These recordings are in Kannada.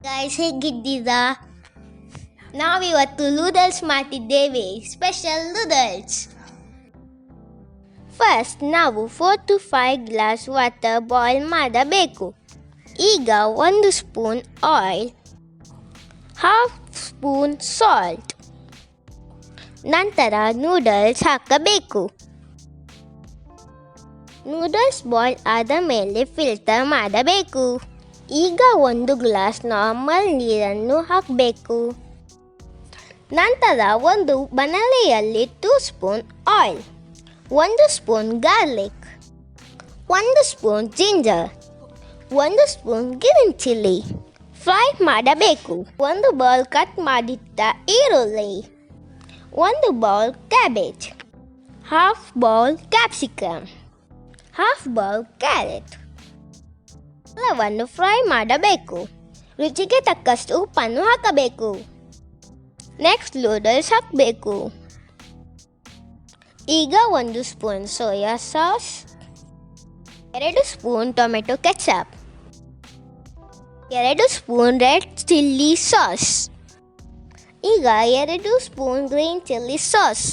ಗೈಸ್ ಹೇಗಿದ್ದೀರಾ? ನಾವಿವತ್ತು ನೂಡಲ್ಸ್ ಮಾಡ್ತಿದ್ದೇವೆ, ಸ್ಪೆಷಲ್ ನೂಡಲ್ಸ್. ಫಸ್ಟ್ ನಾವು 4 to 5 ಗ್ಲಾಸ್ ವಾಟರ್ ಬಾಯ್ಲ್ ಮಾಡಬೇಕು. ಈಗ 1 spoon oil, half spoon salt, ನಂತರ ನೂಡಲ್ಸ್ ಹಾಕಬೇಕು. ನೂಡಲ್ಸ್ ಬಾಯ್ಲ್ ಆದ ಮೇಲೆ ಫಿಲ್ಟರ್ ಮಾಡಬೇಕು. ಈಗ 1 ಗ್ಲಾಸ್ ನಾರ್ಮಲ್ ನೀರನ್ನು ಹಾಕಬೇಕು. ನಂತರ ಒಂದು ಬಾಣಲೆಯಲ್ಲಿ 2 spoon oil, 1 spoon garlic, 1 spoon ginger, 1 spoon green chilli fry ಮಾಡಬೇಕು. 1 ಬೌಲ್ ಕಟ್ ಮಾಡಿಟ್ಟ ಈರುಳ್ಳಿ, 1 bowl cabbage, half bowl capsicum, half bowl carrot ಎಲ್ಲವನ್ನು ಫ್ರೈ ಮಾಡಬೇಕು. ರುಚಿಗೆ ತಕ್ಕಷ್ಟು ಉಪ್ಪನ್ನು ಹಾಕಬೇಕು. ನೆಕ್ಸ್ಟ್ ನೂಡಲ್ಸ್ ಹಾಕಬೇಕು. ಈಗ 1 spoon soya sauce, 2 spoon tomato ketchup, 2 spoon red chilli sauce, ಈಗ 2 ಸ್ಪೂನ್ ಗ್ರೀನ್ ಚಿಲ್ಲಿ ಸಾಸ್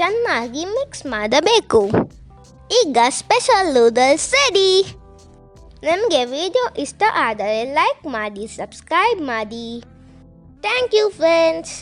ಚೆನ್ನಾಗಿ ಮಿಕ್ಸ್ ಮಾಡಬೇಕು. ಈಗ ಸ್ಪೆಷಲ್ ನೂಡಲ್ಸ್ ರೆಡಿ. ನಮಗೆ ವಿಡಿಯೋ ಇಷ್ಟ ಆದರೆ ಲೈಕ್ ಮಾಡಿ, ಸಬ್ಸ್ಕ್ರೈಬ್ ಮಾಡಿ. Thank you friends.